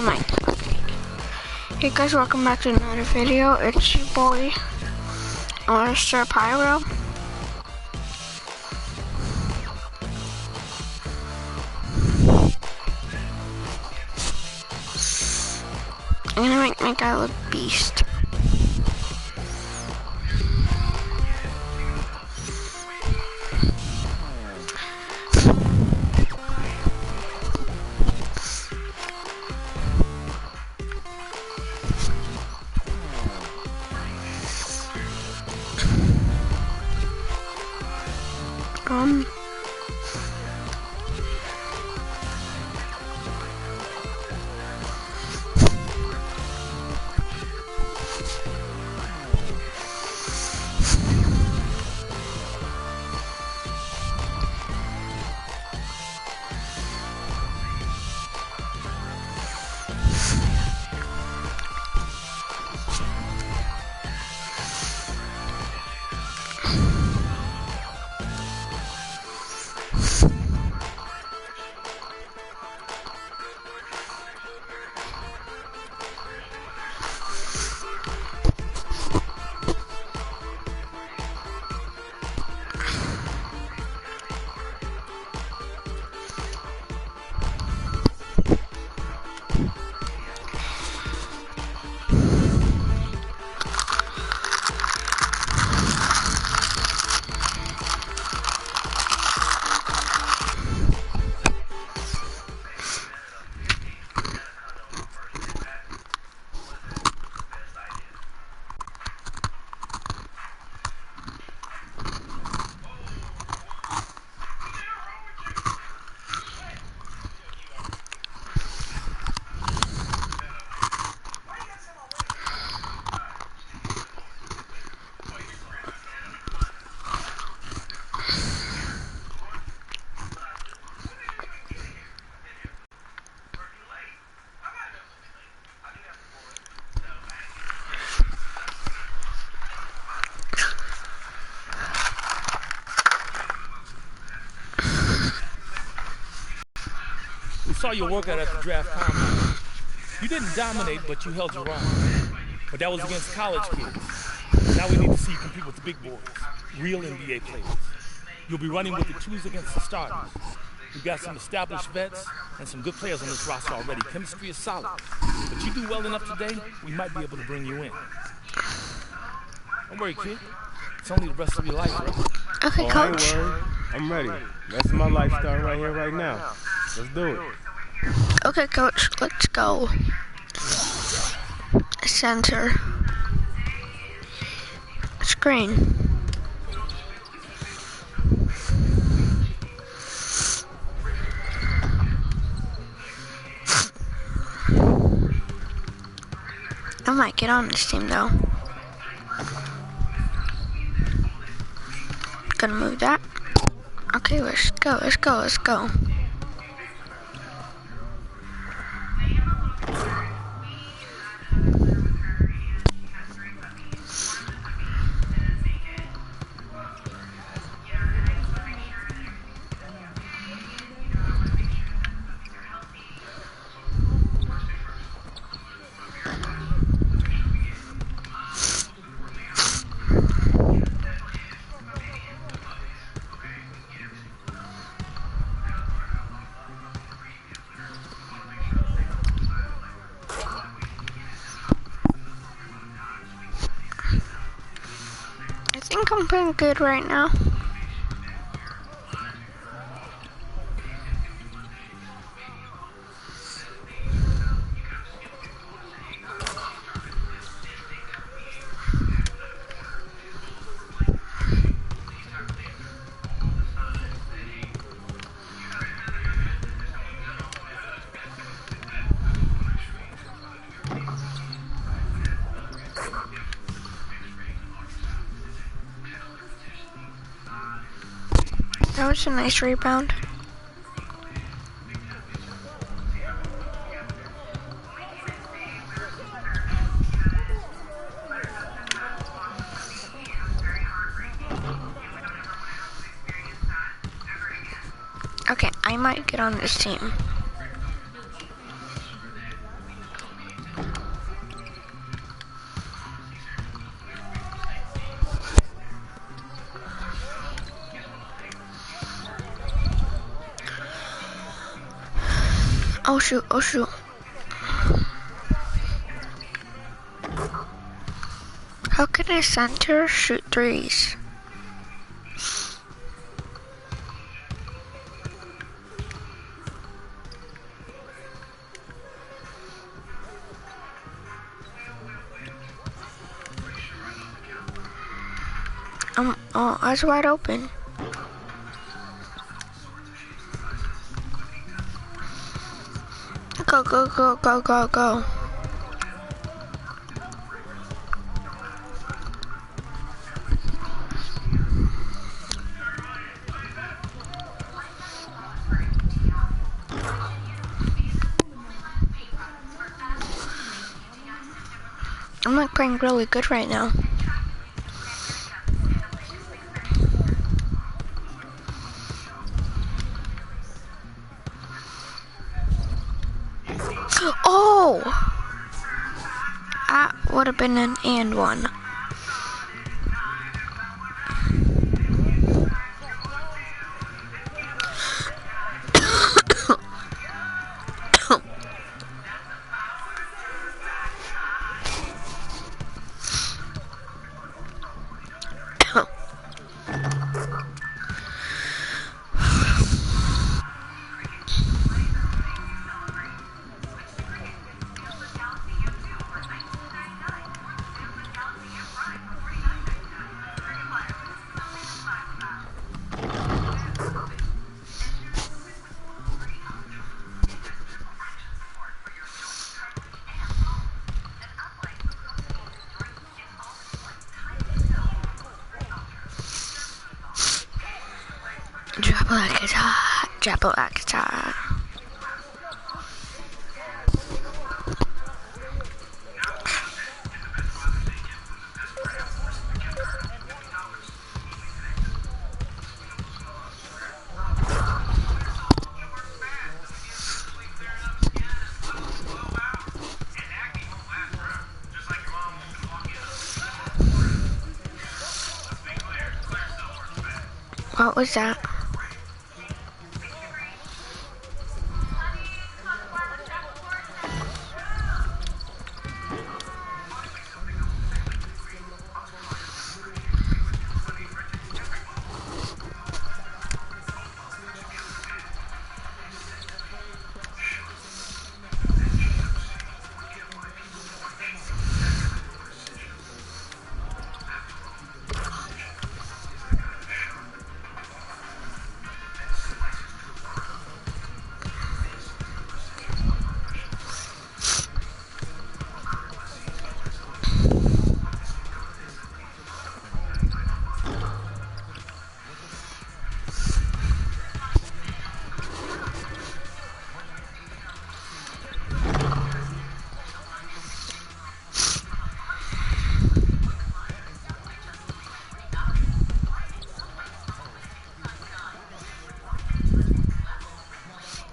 my god. Okay. Hey guys, welcome back to another video. It's your boy, ArsaPyro. I'm gonna make my guy look beast. We saw your workout at the draft combine. You didn't dominate, but you held your own. But that was against college kids. Now we need to see you compete with the big boys, real NBA players. You'll be running with the twos against the starters. We've got some established vets and some good players on this roster already. Chemistry is solid. But you do well enough today, we might be able to bring you in. Don't worry, kid. It's only the rest of your life, right? Okay, coach. I ain't worried. I'm ready. That's my lifestyle right here, right now. Let's do it. Okay, coach, let's go. Center. Screen. I might get on this team though. Gonna move that. Okay, let's go, let's go, let's go. I think I'm pretty good right now. That was a nice rebound. Okay, I might get on this team. Oh shoot, oh shoot. How can a center shoot threes? Oh, eyes wide open. Go, go, go, go, go, go. I'm like playing really good right now. Oh! That would have been an and one. Dribble like it's hot, dribble like it's hot. What was that?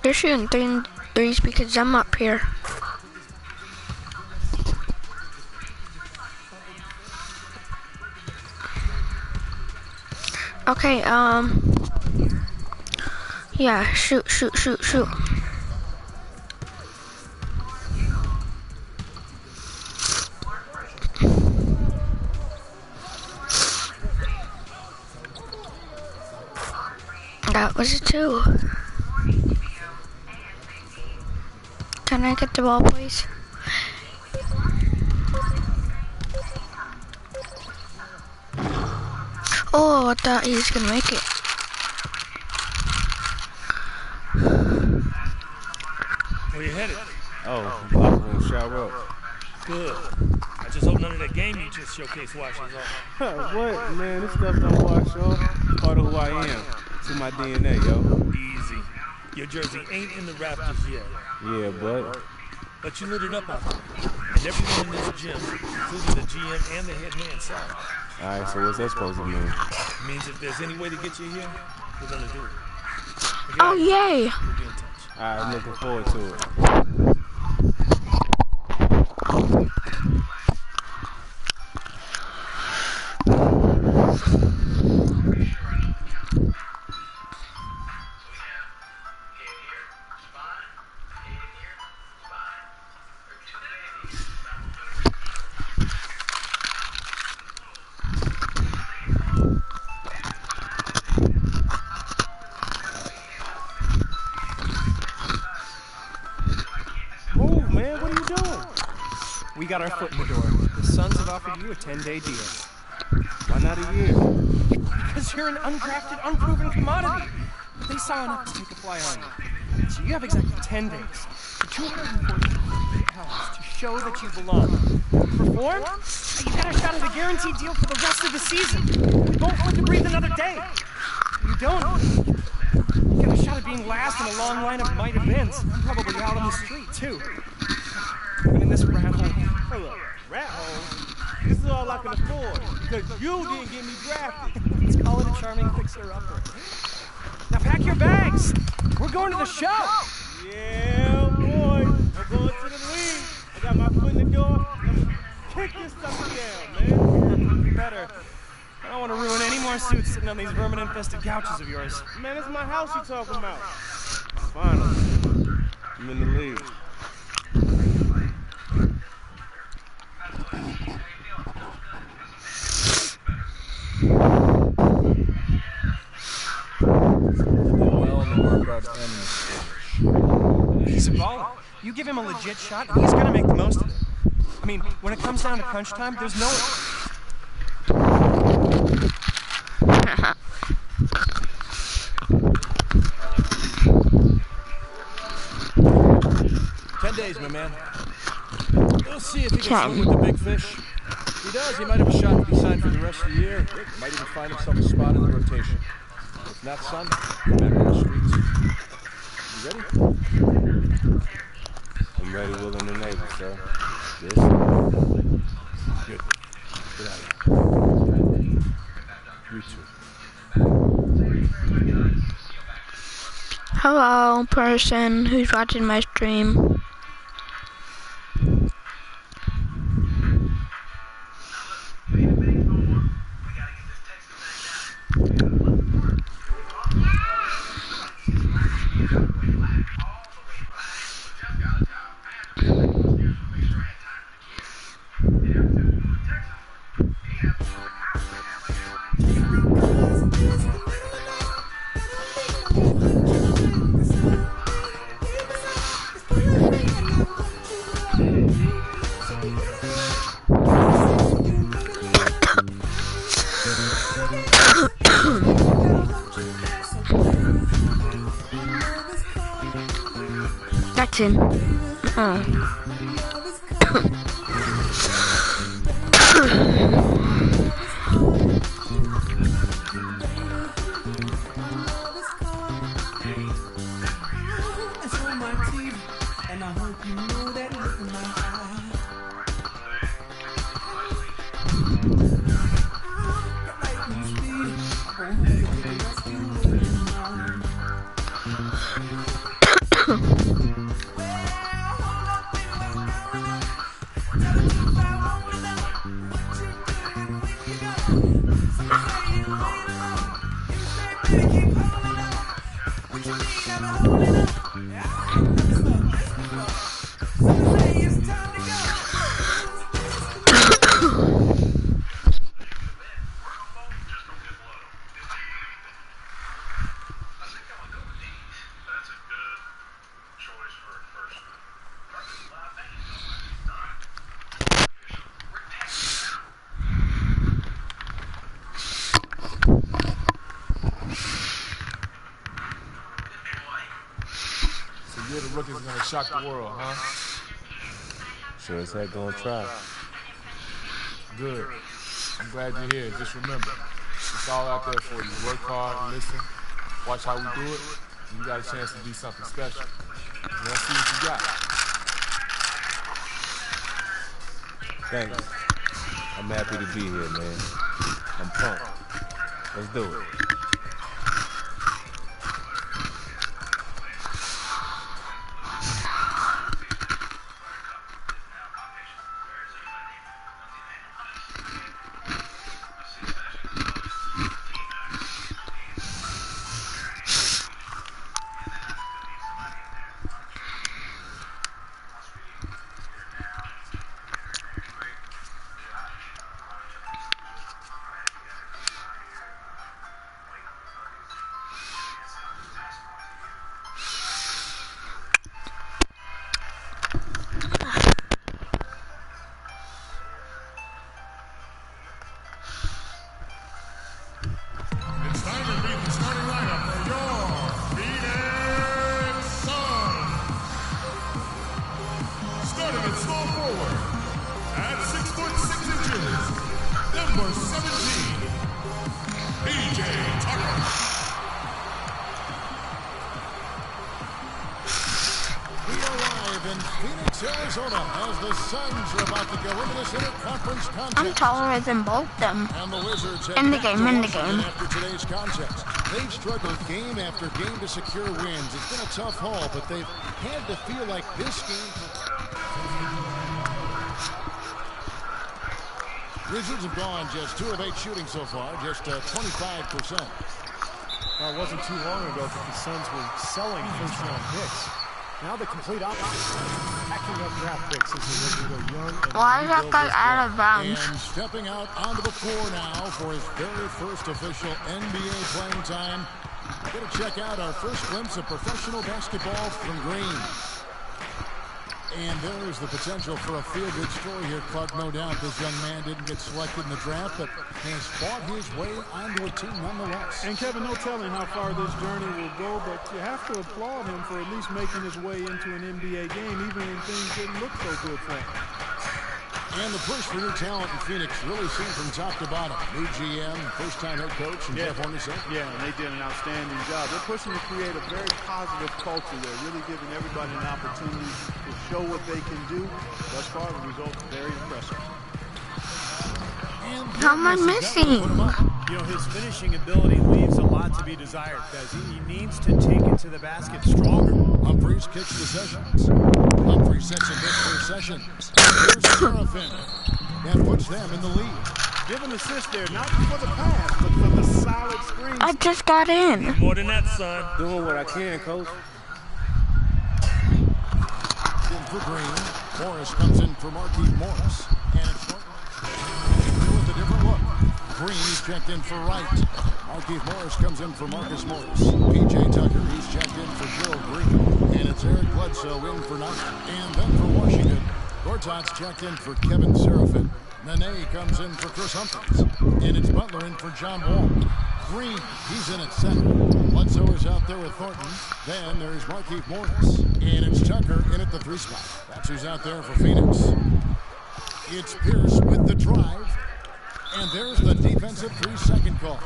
They're shooting threes because I'm up here. Okay, yeah, shoot, shoot, shoot, shoot. That was a 2. Can I get the ball, please? Oh, I thought he was gonna make it. Where you headed? Oh, I'm gonna shower up. Good. I just hope none of that game you just showcased washes off. What, man? This stuff don't wash off. Part of who I am. It's in my DNA, yo. Easy. Your jersey ain't in the Raptors yet. Yeah, But you lit it up out there. And everyone in this gym, including the GM and the head man, saw it. Alright, so what's that supposed to mean? It means if there's any way to get you here, we're gonna do it. Oh, yay! We'll be in touch. Alright, I'm looking forward to it. doing? We got our foot in the door. The Suns have offered you a 10-day deal. Why not a year? Because you're an undrafted, unproven commodity. But they saw enough to take a fly on you. So you have exactly 10 days for 248 hours to show that you belong. Perform? You got a shot at a guaranteed deal for the rest of the season. We won't let you breathe another day. You don't. You got a shot at being last in a long line of might have beens. I'm probably out on the street, too. Even in this rat hole. Hold up, rat hole? This is all I can afford, because you didn't get me drafted. Let's call it a charming fixer-upper. Now pack your bags. We're going to the show. Yeah, boy. I'm going to the league. I got my foot in the door. Kick this sucker down, man. You better. I don't want to ruin any more suits sitting on these vermin-infested couches of yours. Man, it's my house you talking about. Finally, I'm in the league. Well, the workout ends. He's a baller. You give him a legit shot, and he's gonna make the most of it. I mean, when it comes down to crunch time, there's no... 10 days, my man. We'll see if he can swim with the big fish. If he does, he might have a shot to be signed for the rest of the year. Might even find himself a spot in the rotation. If not, son, back on the streets. You ready? I'm ready, willing, and able, sir. Yes. Good. Get out of here. You too. Hello, person who's watching my stream. That's him. Oh. You're the rookie that's gonna shock the world, huh? Sure as heck gonna try. Good. I'm glad you're here. Just remember, it's all out there for you. Work hard, listen, watch how we do it, and you got a chance to be something special. And let's see what you got. Thanks. I'm happy to be here, man. I'm pumped. Let's do it. Starting at small forward, at 6'6", number 17, PJ Tucker. We are live in Phoenix, Arizona, as the Suns are about to go into this interconference contest. I'm taller than both them. And the Wizards have In the back game, to in the Washington game. after today's contest. They've struggled game after game to secure wins. It's been a tough haul, but they've had to feel like this game. Wizards have gone just 2 of 8 shooting so far, just 25%. Well, it wasn't too long ago that the Suns were selling first-round picks. Now the complete opposite. Packing up draft picks as they go young and Why is that guy out of bounds? And stepping out onto the floor now for his very first official NBA playing time. Going to check out our first glimpse of professional basketball from Green. And there's the potential for a feel-good story here, Clark. No doubt this young man didn't get selected in the draft, but has fought his way onto a team nonetheless. And Kevin, no telling how far this journey will go, but you have to applaud him for at least making his way into an NBA game, even when things didn't look so good for him. And the push for new talent in Phoenix really seen from top to bottom. New GM, first-time head coach, and Jeff Hornacek. Yeah, and they did an outstanding job. They're pushing to create a very positive culture. They're really giving everybody an opportunity to show what they can do. Thus far, the results are very impressive. How am I missing? You know, his finishing ability leaves a lot to be desired, because he needs to take it to the basket stronger. Humphreys kicks to Sessions. Humphreys sets a bit for Sessions. Here's Serafin. That puts them in the lead. Give an assist there, not for the pass, but for the solid screen. I just got in. More than that, son. Doing what I can, coach. In for Green. Morris comes in for Marquise Morris. And it's with a different look. Green, he's checked in for Wright. Marquise Morris comes in for Marcus Morris. PJ Tucker, he's checked in for Gerald Green. And it's Eric Bledsoe in for Knight. And then for Washington, Gortat's checked in for Kevin Serafin. Nene comes in for Chris Humphreys. And it's Butler in for John Wall. Green, he's in at center. Bledsoe is out there with Thornton. Then there's Marquise Morris. And it's Tucker in at the 3 spot. That's who's out there for Phoenix. It's Pierce with the drive. And there's the defensive 3-second call.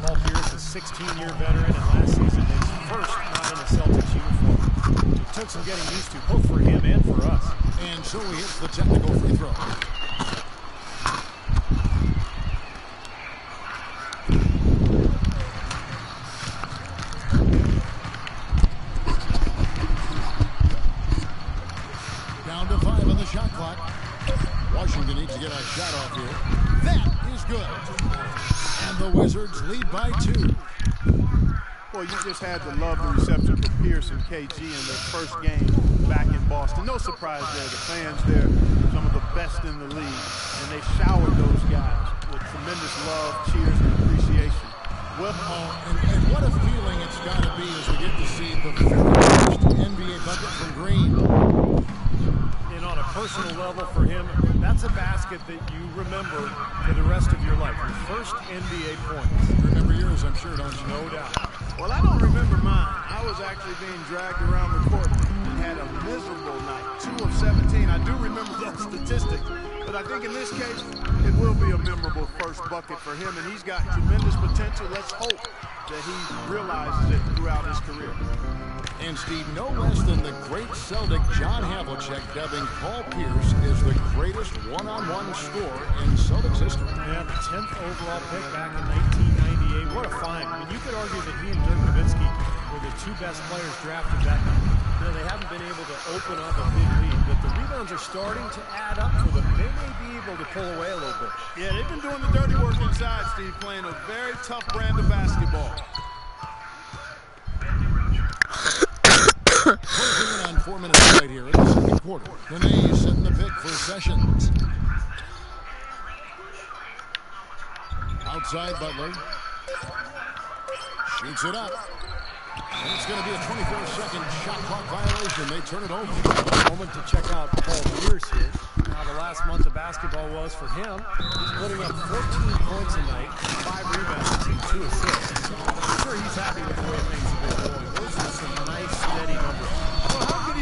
Paul Pierce, a 16-year veteran, and last season his first not in a Celtics uniform. It took some getting used to, both for him and for us. And so he hits the technical free throw. Down to 5 on the shot clock. Washington needs to get a shot off here. That is good. And the Wizards lead by 2. Well, you just had to love the reception for Pierce and KG in their first game back in Boston. No surprise there. The fans there, some of the best in the league. And they showered those guys with tremendous love, cheers, and appreciation. Well, and what a feeling it's got to be as we get to see the first NBA bucket from Green. And on a personal level for him, that's a basket that you remember for the rest of your life. Your first NBA points. Remember yours, I'm sure, don't you? No doubt. Well, I don't remember mine. I was actually being dragged around the court and had a miserable night. 2 of 17. I do remember that statistic. But I think in this case, it will be a memorable first bucket for him. And he's got tremendous potential. Let's hope that he realizes it throughout his career. And Steve, no less than the great Celtic John Havlicek dubbing Paul Pierce as the greatest one-on-one scorer in Celtics history. Yeah, the 10th overall pick back in 1998. What a find. I mean, you could argue that he and Dirk Nowitzki were the 2 best players drafted that night. You know, they haven't been able to open up a big lead, but the rebounds are starting to add up for them. They may be able to pull away a little bit. Yeah, they've been doing the dirty work inside, Steve, playing a very tough brand of basketball. Closing in on 4 minutes right here in the second quarter. Nene setting the pick for Sessions. Outside Butler. Shoots it up. And it's going to be a 24-second shot clock violation. They turn it over. A moment to check out Paul Pierce here. How the last month of basketball was for him. He's putting up 14 points a night, 5 rebounds, and 2 assists. I'm sure he's happy with the way things have been going. Those are some nice, steady numbers. Well, how good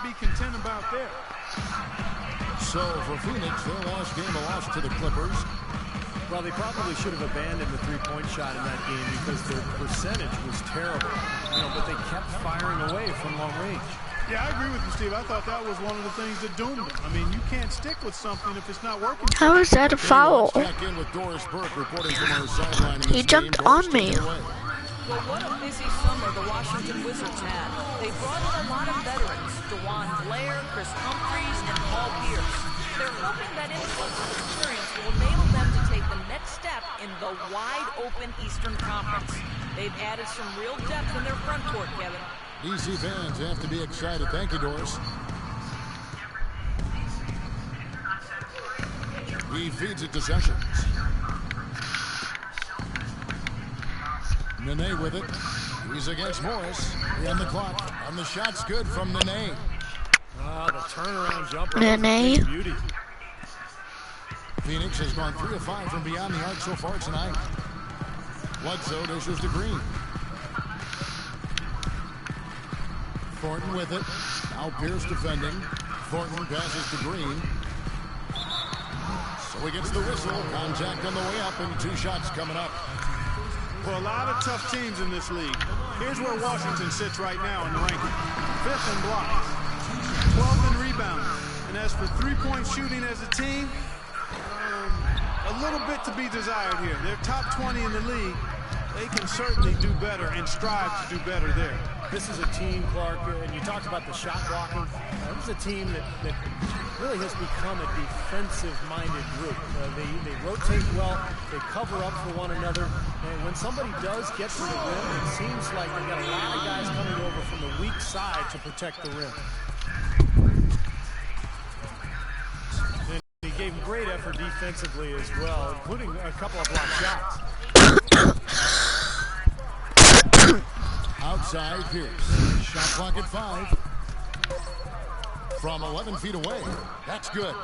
be content about there. So for Phoenix, their last game a loss to the Clippers. Well, they probably should have abandoned the three-point shot in that game because their percentage was terrible. But they kept firing away from long range. Yeah, I agree with you, Steve. I thought that was one of the things that doomed them. I mean, you can't stick with something if it's not working. How is that a foul? Back in with Doris Burke reporting from our sideline. He jumped on me. Well, what a busy summer the Washington Wizards had. They brought in a lot of veterans, DeJuan Blair, Chris Humphries, and Paul Pierce. They're hoping that influx of experience will enable them to take the next step in the wide-open Eastern Conference. They've added some real depth in their front court, Kevin. DC fans have to be excited. Thank you, Doris. He feeds it to Sessions. Nene with it. He's against Morris. And the clock. And the shot's good from Nene. The turnaround jumper. Nene. Beauty. Phoenix has gone 3 of 5 from beyond the arc so far tonight. Bledsoe dishes to Green. Thornton with it. Now Pierce defending. Thornton passes to Green. So he gets the whistle. Contact on the way up and 2 shots coming up. Well, a lot of tough teams in this league. Here's where Washington sits right now in the ranking. 5th in blocks, 12th in rebounds. And as for three-point shooting as a team, a little bit to be desired here. They're top 20 in the league. They can certainly do better and strive to do better there. This is a team, Clark, and you talked about the shot blocking. This is a team that really has become a defensive-minded group. They rotate well, they cover up for one another, and when somebody does get to the rim, it seems like they've got a lot of guys coming over from the weak side to protect the rim. And he gave them great effort defensively as well, including a couple of block shots. Outside Pierce. Shot clock at 5. From 11 feet away. That's good.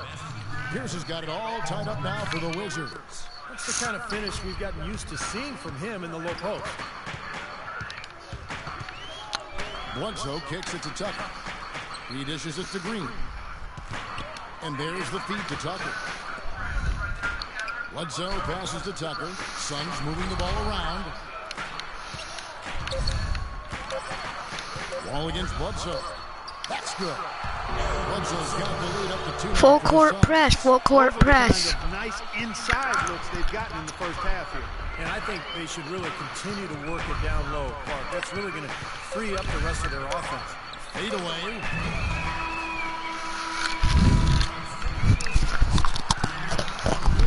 Pierce has got it all tied up now for the Wizards. That's the kind of finish we've gotten used to seeing from him in the low post. Bledsoe kicks it to Tucker. He dishes it to Green. And there's the feed to Tucker. Bledsoe passes to Tucker. Suns moving the ball around. Ball against Bledsoe. That's good. Bledsoe's got the lead up to 2. Full court press, full court press. Kind of nice inside looks they've gotten in the first half here. And I think they should really continue to work it down low, Clark. That's really going to free up the rest of their offense. Fade away.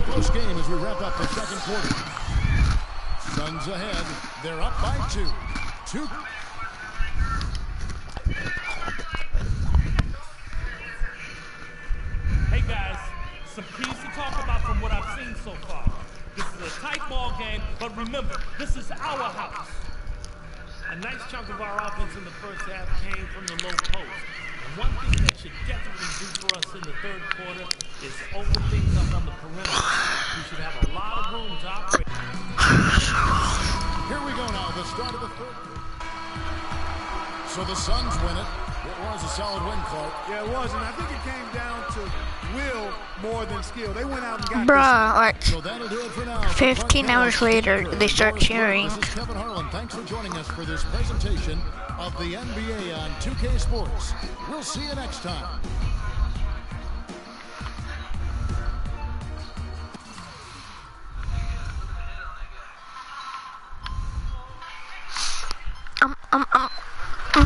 Close game as we wrap up the second quarter. Suns ahead. They're up by 2. 2. Hey guys, some keys to talk about from what I've seen so far. This is a tight ball game, but remember, this is our house. A nice chunk of our offense in the first half came from the low post. And one thing that should definitely do for us in the third quarter is open things up on the perimeter. We should have a lot of room to operate. Here we go now, the start of the third. So the Suns win it. It was a solid win, Clark. Yeah, it was, and I think it came down to will more than skill. They went out and got Bruh, like So that'll do it for now. 15 hours later, they start cheering. This is Kevin Harlan. Thanks for joining us for this presentation of the NBA on 2K Sports. We'll see you next time.